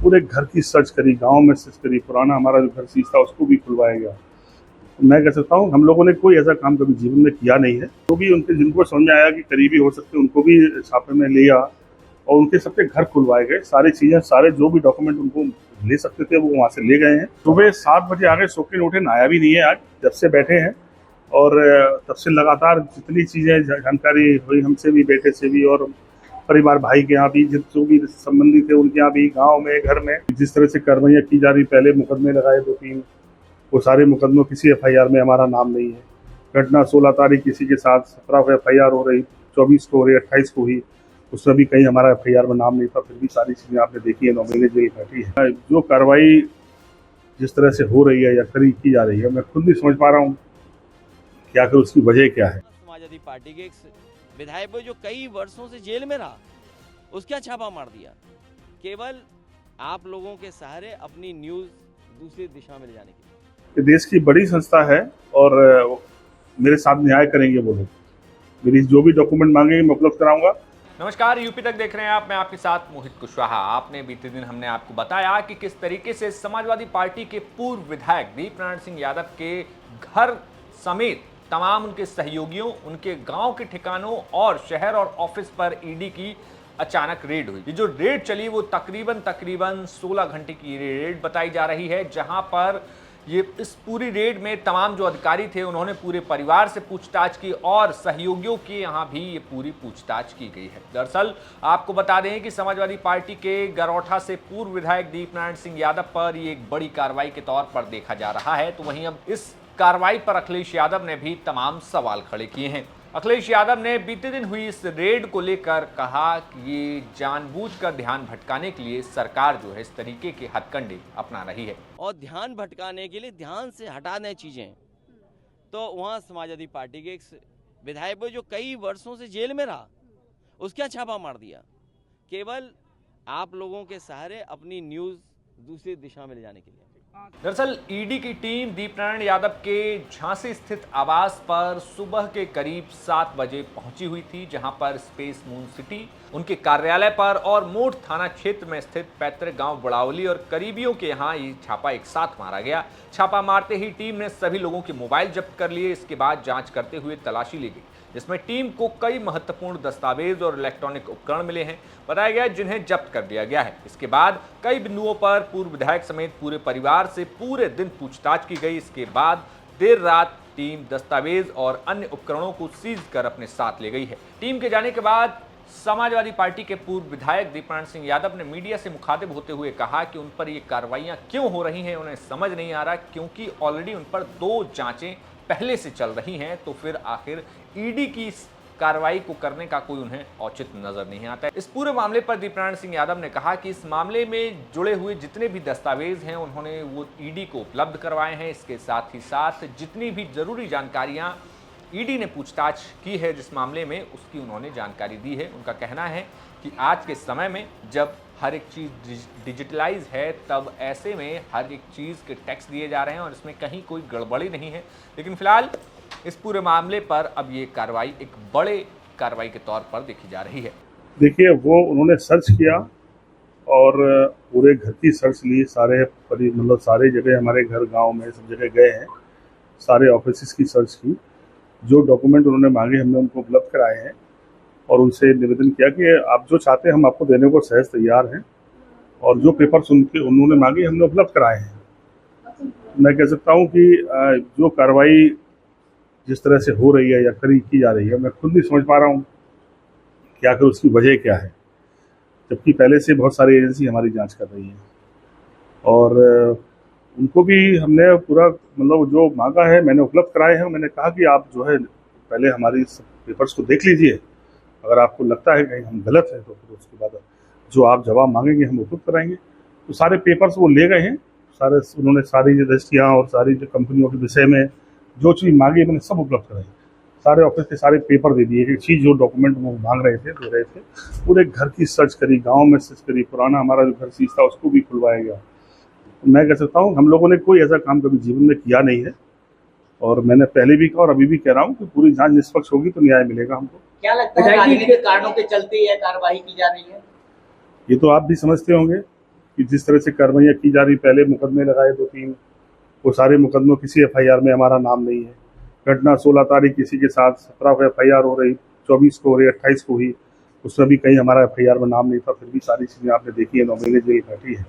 पूरे घर की सर्च करी, गांव में सर्च करी, पुराना हमारा जो घर सीज था उसको भी खुलवाया गया। मैं कह सकता हूँ हम लोगों ने कोई ऐसा काम कभी जीवन में किया नहीं है। तो भी उनके जिनको समझ में आया कि करीबी हो सकते उनको भी छापे में लिया और उनके सबके घर खुलवाए गए। सारी चीजें, सारे जो भी डॉक्यूमेंट उनको ले सकते थे वो वहाँ से ले गए हैं। सुबह 7 बजे आ गए, सो के उठे, नहाया भी नहीं है आज जब से बैठे हैं। और तब से लगातार जितनी चीजें जानकारी हुई हमसे भी, बेटे से भी, और परिवार भाई के यहाँ भी, जो भी संबंधी थे उनके यहाँ भी, गांव में, घर में जिस तरह से कार्रवाइयाँ की जा रही, पहले मुकदमे लगाए 2-3, वो सारे मुकदमों किसी एफआईआर में हमारा नाम नहीं है। घटना 16 तारीख किसी के साथ, 17 को एफआईआर हो रही, 24 को हो रही, 28 को हुई, उसमें भी कहीं हमारा एफआईआर में नाम नहीं था। फिर भी सारी चीजें आपने देखी है, 9 महीने जेल बैठी है। जो कार्रवाई जिस तरह से हो रही है या की जा रही है, मैं खुद नहीं समझ पा रहा हूँ कि आखिर उसकी वजह क्या है। समाजवादी पार्टी के एक विधायक जो कई वर्षों से जेल में रहा, उसका छापा मार दिया, केवल आप लोगों के सहारे अपनी न्यूज दूसरी दिशा में ले जाने के लिए। ये देश की बड़ी संस्था है और मेरे साथ न्याय करेंगे वो लोग। मेरी जो भी डॉक्यूमेंट मांगेंगे मैं उपलब्ध कराऊंगा। नमस्कार, यूपी तक देख रहे हैं आप, मैं आपके साथ मोहित कुशवाहा। आपने बीते दिन हमने आपको बताया कि किस तरीके से समाजवादी पार्टी के पूर्व विधायक दीपनारायण सिंह यादव के घर समेत तमाम उनके सहयोगियों, उनके गांव के ठिकानों और शहर और ऑफिस पर ईडी की अचानक रेड हुई। ये जो रेड चली वो तकरीबन 16 घंटे की रेड बताई जा रही है, जहां पर ये इस पूरी रेड में तमाम जो अधिकारी थे उन्होंने पूरे परिवार से पूछताछ की और सहयोगियों के यहाँ भी ये पूरी पूछताछ की गई है। दरअसल आपको बता दें कि समाजवादी पार्टी के गरौठा से पूर्व विधायक दीपनारायण सिंह यादव पर ये एक बड़ी कार्रवाई के तौर पर देखा जा रहा है। तो वहीं अब इस कार्रवाई पर अखिलेश यादव ने भी तमाम सवाल खड़े किए हैं। अखिलेश यादव ने बीते दिन हुई इस रेड को लेकर कहा कि ये जानबूझकर ध्यान भटकाने के लिए सरकार जो है इस तरीके के हथकंडे अपना रही है और ध्यान भटकाने के लिए, ध्यान से हटाने चीजें, तो वहां समाजवादी पार्टी के एक विधायक जो कई वर्षों से जेल में रहा, उसका छापा मार दिया, केवल आप लोगों के सहारे अपनी न्यूज दूसरी दिशा में ले जाने के लिए। दरअसल ईडी की टीम दीपनारायण यादव के झांसी स्थित आवास पर सुबह के करीब 7 बजे पहुंची हुई थी, जहां पर स्पेस मून सिटी, उनके कार्यालय पर और मोठ थाना क्षेत्र में स्थित पैतृक गांव बड़ावली और करीबियों के यहां ये छापा एक साथ मारा गया। छापा मारते ही टीम ने सभी लोगों के मोबाइल जब्त कर लिए। इसके बाद जांच करते हुए तलाशी ली गई, जिसमें टीम को कई महत्वपूर्ण दस्तावेज और इलेक्ट्रॉनिक उपकरण मिले हैं, बताया गया, जिन्हें जब्त कर लिया गया है। इसके बाद कई बिंदुओं पर पूर्व विधायक समेत पूरे परिवार से पूरे दिन पूछताछ की गई। इसके बाद देर रात टीम दस्तावेज और अन्य उपकरणों को सीज कर अपने साथ ले गई है। टीम के जाने के बाद समाजवादी पार्टी के पूर्व विधायक दीपनारायण सिंह यादव ने मीडिया से मुखातिब होते हुए कहा कि उन पर ये कार्रवाइयां क्यों हो रही हैं उन्हें समझ नहीं आ रहा, क्योंकि ऑलरेडी उन पर 2 जांचें पहले से चल रही हैं, तो फिर आखिर ईडी की इस कार्रवाई को करने का कोई उन्हें औचित्य नजर नहीं आता है। इस पूरे मामले पर दीपनारायण सिंह यादव ने कहा कि इस मामले में जुड़े हुए जितने भी दस्तावेज हैं उन्होंने वो ईडी को उपलब्ध करवाए हैं। इसके साथ ही साथ जितनी भी जरूरी जानकारियां ईडी ने पूछताछ की है जिस मामले में, उसकी उन्होंने जानकारी दी है। उनका कहना है कि आज के समय में जब हर एक चीज़ डिजिटलाइज है, तब ऐसे में हर एक चीज़ के टैक्स दिए जा रहे हैं और इसमें कहीं कोई गड़बड़ी नहीं है। लेकिन फिलहाल इस पूरे मामले पर अब ये कार्रवाई एक बड़े कार्रवाई के तौर पर देखी जा रही है। देखिए, वो उन्होंने सर्च किया और पूरे घर की सर्च ली, सारे मतलब सारे जगह, हमारे घर, गांव में सब जगह गए हैं, सारे ऑफिस की सर्च की। जो डॉक्यूमेंट उन्होंने मांगे हमने उनको उपलब्ध कराए हैं और उनसे निवेदन किया कि आप जो चाहते हैं हम आपको देने को सहज तैयार हैं, और जो पेपर्स उन्होंने मांगे हमने उपलब्ध कराए हैं। मैं कह सकता हूं कि जो कार्रवाई जिस तरह से हो रही है या की जा रही है, मैं खुद नहीं समझ पा रहा हूं कि आखिर उसकी वजह क्या है, जबकि पहले से बहुत सारी एजेंसी हमारी जांच कर रही है। और उनको भी हमने पूरा मतलब जो मांगा है मैंने उपलब्ध कराए हैं। मैंने कहा कि आप जो है पहले हमारी पेपर्स को देख लीजिए, अगर आपको लगता है कहीं हम गलत हैं तो फिर उसके बाद जो आप जवाब मांगेंगे हम उपलब्ध कराएंगे। तो सारे पेपर्स वो ले गए हैं, सारे उन्होंने सारी जो रजिस्ट्रियाँ और सारी जो कंपनियों के विषय में जो चीज़ मांगी मैंने सब उपलब्ध कराई। सारे ऑफिस के सारे पेपर दे दिए, एक चीज़ जो डॉक्यूमेंट वो मांग रहे थे दे रहे थे। पूरे घर की सर्च करी, गाँव में सर्च करी, पुराना हमारा जो घर सीज था उसको भी खुलवाया गया। मैं कह सकता हूँ हम लोगों ने कोई ऐसा काम कभी जीवन में किया नहीं है, और मैंने पहले भी कहा और अभी भी कह रहा हूँ कि पूरी जांच निष्पक्ष होगी तो न्याय मिलेगा हमको। क्या लगता है राजनीतिक कारणों के चलते यह कार्रवाई की जा रही है? ये तो आप भी समझते होंगे कि जिस तरह से कार्रवाइयाँ की जा रही, पहले मुकदमे लगाए 2-3, वो सारे मुकदमों किसी एफआईआर में हमारा नाम नहीं है। घटना 16 तारीख किसी के साथ 17 को एफआईआर हो रही, 24 को हो रही, 28 को हुई, उसमें भी कहीं हमारा एफआईआर में नाम नहीं था, फिर भी सारी चीज़ें आपने देखी है, 9 महीने जेल काटी है।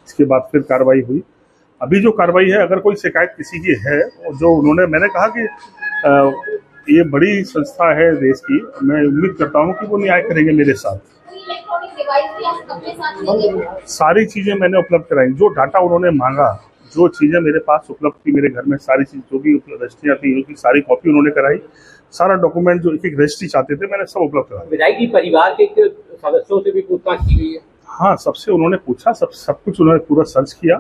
इसके बाद फिर कार्रवाई हुई। अभी जो कार्रवाई है, अगर कोई शिकायत किसी की है, जो उन्होंने, मैंने कहा कि ये बड़ी संस्था है देश की, मैं उम्मीद करता हूँ कि वो न्याय करेंगे मेरे साथ। सारी चीज़ें मैंने उपलब्ध कराई, जो डाटा उन्होंने मांगा, जो चीज़ें मेरे पास उपलब्ध थी मेरे घर में, सारी चीज़ जो भी रजिस्ट्रियाँ थी उसकी सारी कॉपी उन्होंने कराई। सारा डॉक्यूमेंट जो एक रजिस्ट्री चाहते थे मैंने सब उपलब्ध कराया। विधायक जी, परिवार के सदस्यों से भी पूछताछ की गई है? हाँ, सबसे उन्होंने पूछा, सब कुछ उन्होंने पूरा सर्च किया।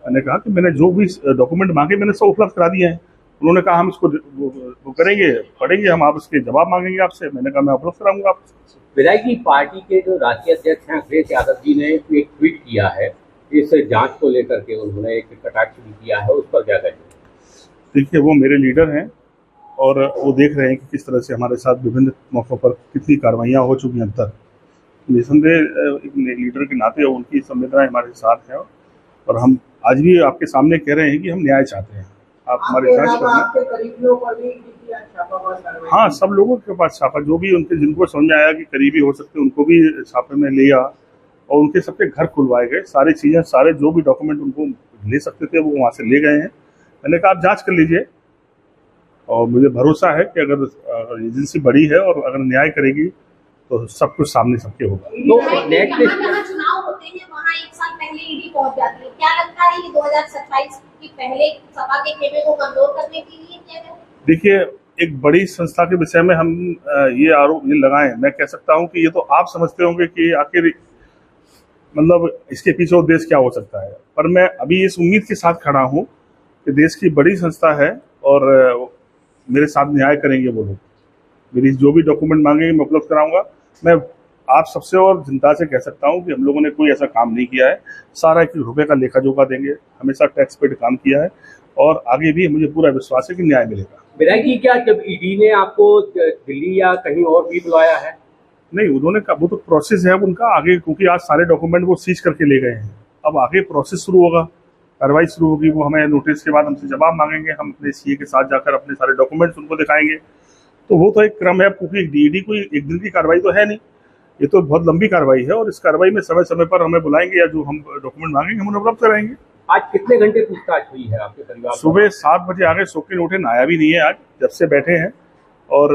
मैंने कहा कि मैंने जो भी डॉक्यूमेंट मांगे मैंने सब उपलब्ध करा दिए हैं। उन्होंने कहा हम इसको वो करेंगे, पढ़ेंगे, हम आप इसके जवाब मांगेंगे आपसे। मैंने कहा मैं उपलब्ध कराऊंगा आपसे। विधायक जी, पार्टी के जो राष्ट्रीय अध्यक्ष हैं अखिलेश यादव जी ने एक ट्वीट किया है, इस जांच को लेकर के उन्होंने एक कटाक्ष भी किया है, उस पर क्या कहेंगे? देखिए, वो मेरे लीडर हैं और वो देख रहे हैं कि किस तरह से हमारे साथ विभिन्न मौक़ों पर कितनी कार्रवाइयाँ हो चुकी हैं अब तक। निसंदेह एक लीडर के नाते उनकी संवेदनाएं हमारे साथ हैं और हम आज भी आपके सामने कह रहे हैं कि हम न्याय चाहते हैं। आप हमारी जांच करें। हाँ, सब लोगों के पास छापा, जो भी उनके जिनको समझ में आया कि करीबी हो सकते उनको भी छापे में लिया और उनके सबके घर खुलवाए गए। सारी चीज़ें, सारे जो भी डॉक्यूमेंट उनको ले सकते थे वो वहाँ से ले गए हैं। मैंने कहा आप जाँच कर लीजिए और मुझे भरोसा है कि अगर एजेंसी बड़ी है और अगर न्याय करेगी तो सब कुछ सामने सबके होगा। तो नेक्स्ट चुनाव होते हैं वहाँ 1 साल पहले ईडी पहुंच जाती है, क्या लगता है ये 2027 की पहले सपा के खेमे को कमजोर करने के लिए किया गया? देखिए, एक बड़ी संस्था के विषय में हम ये आरोप ये लगाएं, मैं कह सकता हूं कि ये तो आप समझते होंगे कि आखिर मतलब इसके पीछे उद्देश्य क्या हो सकता है, पर मैं अभी इस उम्मीद के साथ खड़ा हूं कि देश की बड़ी संस्था है और मेरे साथ न्याय करेंगे वो लोग। मेरी जो भी डॉक्यूमेंट मांगेंगे मैं उपलब्ध कराऊंगा। मैं आप सबसे और जनता से कह सकता हूं कि हम लोगों ने कोई ऐसा काम नहीं किया है। सारा 1 रुपये का लेखा जोखा देंगे, हमेशा टैक्स पेड काम किया है और आगे भी मुझे पूरा विश्वास है कि न्याय मिलेगा। विधायक जी, क्या जब ईडी ने आपको दिल्ली या कहीं और भी बुलाया है? नहीं, उन्होंने कहा वो तो प्रोसेस है उनका आगे, क्योंकि आज सारे डॉक्यूमेंट वो सीज करके ले गए हैं। अब आगे प्रोसेस शुरू होगा, कार्रवाई शुरू होगी। वो हमें नोटिस के बाद हमसे जवाब मांगेंगे, हम अपने सीए के साथ जाकर अपने सारे डॉक्यूमेंट्स उनको दिखाएंगे। तो वो तो एक क्रम है, क्योंकि ईडी कोई एक दिन की कार्रवाई तो है नहीं, ये तो बहुत लंबी कार्रवाई है और इस कार्रवाई में समय समय पर हमें बुलाएंगे या जो हम डॉक्यूमेंट मांगेंगे हम उन्हें उपलब्ध कराएंगे। आज कितने घंटे पूछताछ हुई है आपके परिवार? सुबह 7 बजे आगे, सो के उठे, नहाया भी नहीं है आज जब से बैठे हैं और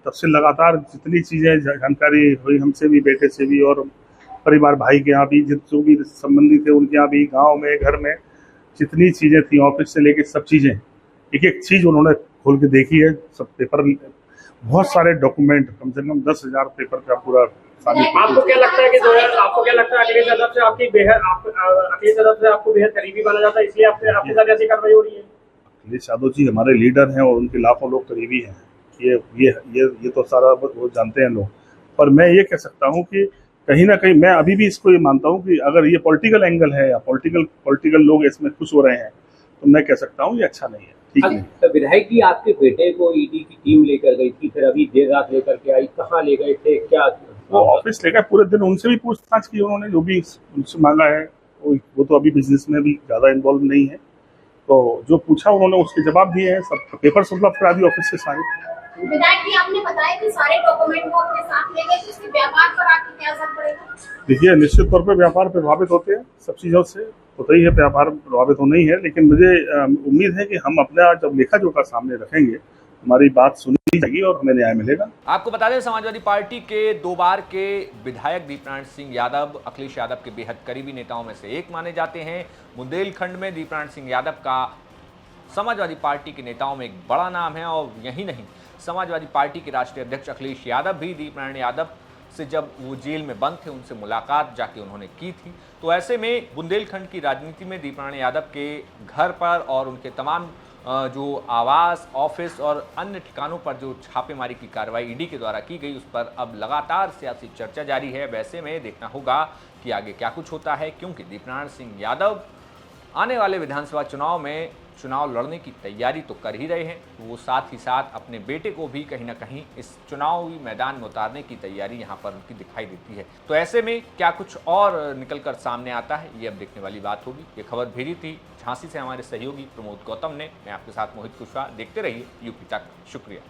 तब से लगातार जितनी चीज़ें जानकारी हुई हमसे भी, बेटे से भी और परिवार भाई के यहाँ भी, जो भी संबंधी थे उनके यहाँ भी, गाँव में, घर में जितनी चीज़ें थी, ऑफिस से लेके सब चीज़ें, एक एक चीज़ उन्होंने खोल के देखी है। सब पेपर, बहुत सारे डॉक्यूमेंट, कम से कम 10,000 पेपर का पूरा। आपको क्या लगता है कि अखिलेश यादव से अखिलेश यादव से आपको बेहद करीबी माना जाता है, इसलिए आपके साथ ऐसी कार्रवाई हो रही है? अखिलेश यादव जी हमारे लीडर हैं और उनके लाखों लोग करीबी हैं, ये तो सारा वो जानते हैं लोग। पर मैं ये कह सकता हूँ कि कहीं ना कहीं मैं अभी भी इसको ये मानता हूँ कि अगर ये पॉलिटिकल एंगल है या पॉलिटिकल लोग इसमें खुश हो रहे हैं तो मैं कह सकता हूँ ये अच्छा नहीं है, ठीक नहीं। तो विधायक जी, आपके बेटे को ईडी की टीम लेकर गई थी, फिर अभी देर रात लेकर के आई, कहाँ ले गए थे, क्या? वो ऑफिस लेकर पूरे दिन उनसे भी पूछताछ की उन्होंने, जो भी उनसे मांगा है। वो तो अभी बिजनेस में भी ज़्यादा इन्वॉल्व नहीं है, तो जो पूछा उन्होंने उसके जवाब दिए हैं। सब पेपर उपलब्ध करा दिए ऑफिस से सारे। विधायक जी, आपने बताया कि सारे डॉक्यूमेंट को अपने साथ ले गए, तो इसके व्यापार पर आपको क्या असर पड़ेगा? देखिए, निश्चित तौर पे व्यापार प्रभावित होते हैं, सब चीज़ों से होता ही है, व्यापार प्रभावित होना ही है। लेकिन मुझे उम्मीद है कि हम अपना जब लेखा जोखा सामने रखेंगे, हमारी बात सुनी जाएगी और हमें न्याय मिलेगा। आपको बता दें, समाजवादी पार्टी के 2 बार के विधायक दीपनारायण सिंह यादव अखिलेश यादव के बेहद करीबी नेताओं में से एक माने जाते हैं। बुंदेलखंड में दीपनारायण सिंह यादव का समाजवादी पार्टी के नेताओं में एक बड़ा नाम है और यही नहीं, समाजवादी पार्टी के राष्ट्रीय अध्यक्ष अखिलेश यादव भी दीपनारायण यादव से जब वो जेल में बंद थे उनसे मुलाकात जाके उन्होंने की थी। तो ऐसे में बुंदेलखंड की राजनीति में दीपनारायण यादव के घर पर और उनके तमाम जो आवास, ऑफिस और अन्य ठिकानों पर जो छापेमारी की कार्रवाई ईडी के द्वारा की गई, उस पर अब लगातार सियासी चर्चा जारी है। वैसे में देखना होगा कि आगे क्या कुछ होता है, क्योंकि दीपनारायण सिंह यादव आने वाले विधानसभा चुनाव में चुनाव लड़ने की तैयारी तो कर ही रहे हैं, वो साथ ही साथ अपने बेटे को भी कहीं ना कहीं इस चुनावी मैदान में उतारने की तैयारी यहाँ पर उनकी दिखाई देती है। तो ऐसे में क्या कुछ और निकलकर सामने आता है, ये अब देखने वाली बात होगी। ये खबर भेजी थी झांसी से हमारे सहयोगी प्रमोद गौतम ने। मैं आपके साथ मोहित कुशवाहा। देखते रहिए यूपी तक। शुक्रिया।